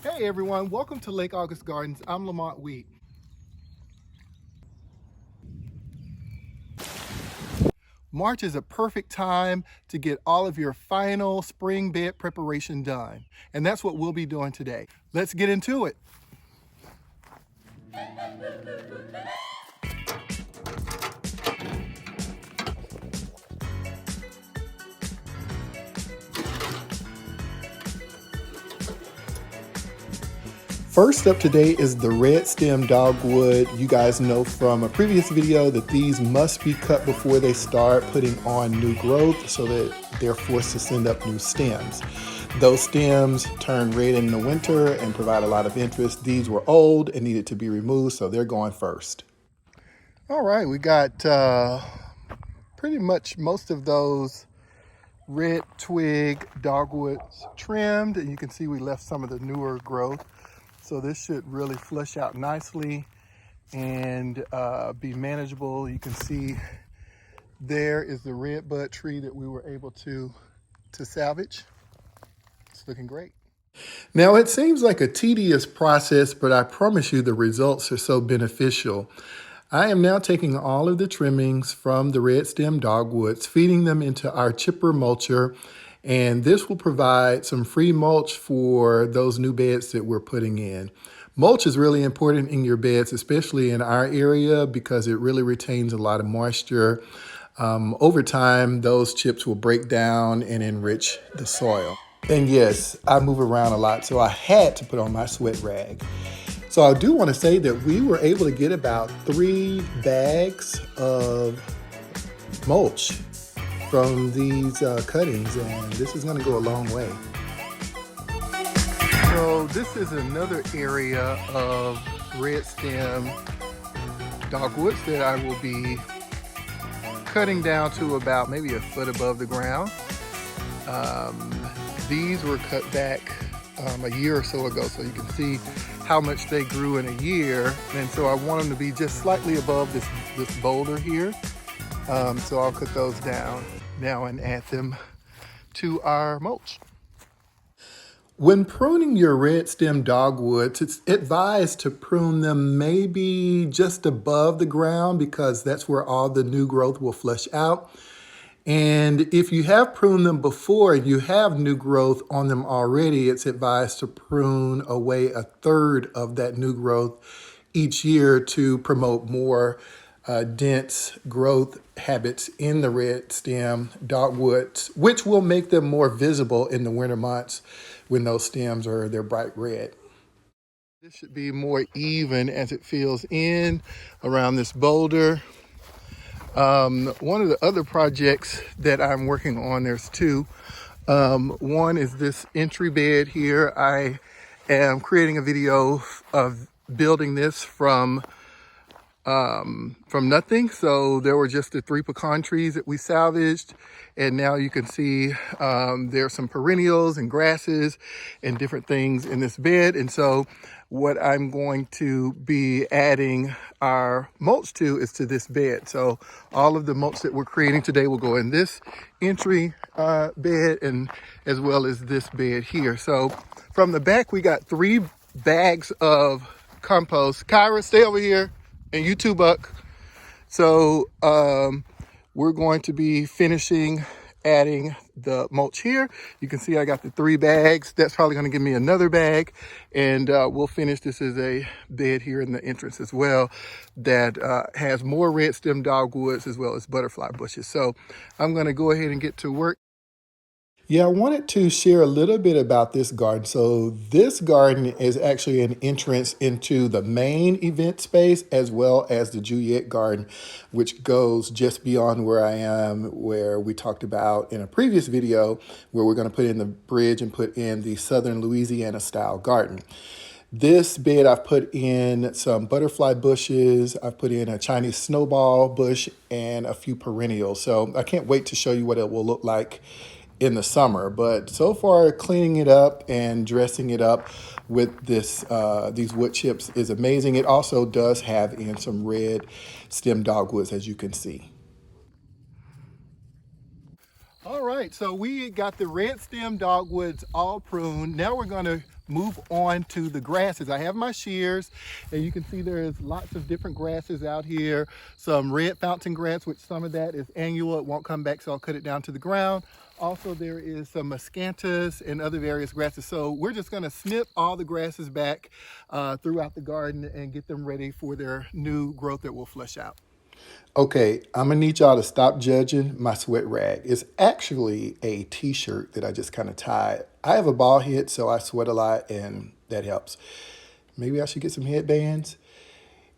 Hey everyone, welcome to Lake August Gardens. I'm LaMont Wheat. March is a perfect time to get all of your final spring bed preparation done. And that's what we'll be doing today. Let's get into it. First up today is the red stem dogwood. You guys know from a previous video that these must be cut before they start putting on new growth so that they're forced to send up new stems. Those stems turn red in the winter and provide a lot of interest. These were old and needed to be removed, so they're going first. All right, we got pretty much most of those red twig dogwoods trimmed, and you can see we left some of the newer growth. So this should really flush out nicely and be manageable. You can see there is the red bud tree that we were able to salvage. It's looking great. Now it seems like a tedious process, but I promise you the results are so beneficial. I am now taking all of the trimmings from the red stem dogwoods, feeding them into our chipper mulcher, and this will provide some free mulch for those new beds that we're putting in. Mulch is really important in your beds, especially in our area, because it really retains a lot of moisture. Over time, those chips will break down and enrich the soil. And yes, I move around a lot, so I had to put on my sweat rag. So I do want to say that we were able to get about 3 bags of mulch from these cuttings, and this is going to go a long way. So this is another area of red stem dogwoods that I will be cutting down to about maybe a foot above the ground. These were cut back a year or so ago, so you can see how much they grew in a year. And so I want them to be just slightly above this boulder here. So I'll cut those down now and add them to our mulch. When pruning your red stem dogwoods, it's advised to prune them maybe just above the ground because that's where all the new growth will flush out. And if you have pruned them before and you have new growth on them already, it's advised to prune away 1/3 of that new growth each year to promote more dense growth habits in the red stem dogwoods, which will make them more visible in the winter months when those stems are they're bright red. This should be more even as it fills in around this boulder. One of the other projects that I'm working on, there's 2. One is this entry bed here. I am creating a video of building this from nothing. So there were just the 3 pecan trees that we salvaged, and now you can see there's some perennials and grasses and different things in this bed. And so what I'm going to be adding our mulch to is to this bed. So all of the mulch that we're creating today will go in this entry bed, and as well as this bed here. So from the back, we got 3 bags of compost. Kyra, stay over here. And you too, Buck. So we're going to be finishing adding the mulch here. You can see I got the 3 bags. That's probably going to give me another bag. And we'll finish this as a bed here in the entrance as well that has more red stem dogwoods as well as butterfly bushes. So I'm going to go ahead and get to work. Yeah, I wanted to share a little bit about this garden. So this garden is actually an entrance into the main event space as well as the Juliet garden, which goes just beyond where I am, where we talked about in a previous video, where we're going to put in the bridge and put in the Southern Louisiana style garden. This bed, I've put in some butterfly bushes, I've put in a Chinese snowball bush, and a few perennials. So I can't wait to show you what it will look like in the summer. But so far, cleaning it up and dressing it up with these wood chips is amazing. It also does have in some red stem dogwoods, as you can see. All All right, so we got the red stem dogwoods all pruned. Now we're gonna move on to the grasses. I have my shears, and you can see there's lots of different grasses out here. Some red fountain grass, which some of that is annual. It won't come back, so I'll cut it down to the ground. Also, there is some miscanthus and other various grasses. So we're just gonna snip all the grasses back throughout the garden and get them ready for their new growth that will flush out. Okay, I'm gonna need y'all to stop judging my sweat rag. It's actually a t-shirt that I just kind of tied. I have a bald head, so I sweat a lot and that helps. Maybe I should get some headbands.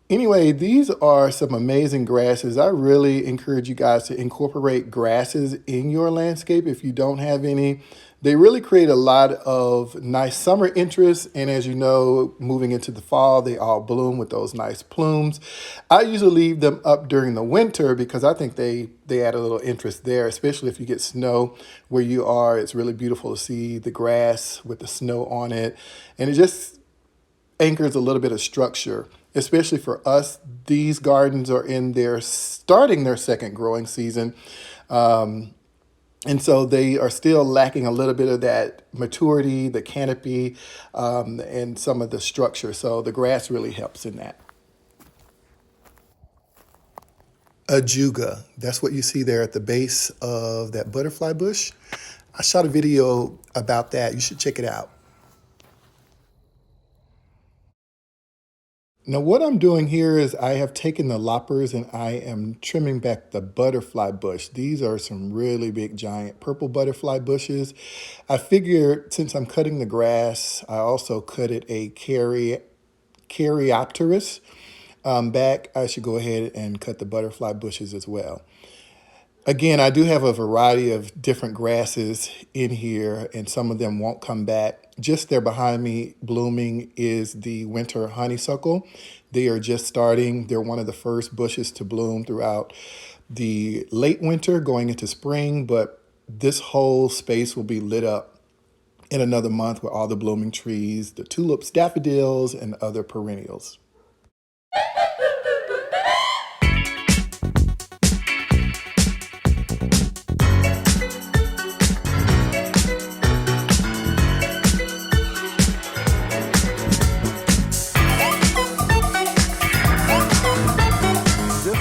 Anyway, these are some amazing grasses. I really encourage you guys to incorporate grasses in your landscape if you don't have any. They really create a lot of nice summer interest, and as you know, moving into the fall, they all bloom with those nice plumes. I usually leave them up during the winter because I think they add a little interest there, especially if you get snow where you are. It's really beautiful to see the grass with the snow on it, and it just anchors a little bit of structure. Especially for us, these gardens are starting their second growing season. And so they are still lacking a little bit of that maturity, the canopy, and some of the structure. So the grass really helps in that. Ajuga, that's what you see there at the base of that butterfly bush. I shot a video about that. You should check it out. Now what I'm doing here is I have taken the loppers and I am trimming back the butterfly bush. These are some really big giant purple butterfly bushes. I figured since I'm cutting the grass, I also cut it a Caryopteris back. I should go ahead and cut the butterfly bushes as well. Again, I do have a variety of different grasses in here, and some of them won't come back. Just there behind me blooming is the winter honeysuckle. They are just starting. They're one of the first bushes to bloom throughout the late winter going into spring, but this whole space will be lit up in another month with all the blooming trees, the tulips, daffodils, and other perennials.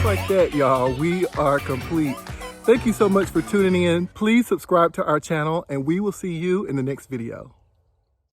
Like that, y'all, we are complete. Thank you so much for tuning in. Please subscribe to our channel and we will see you in the next video.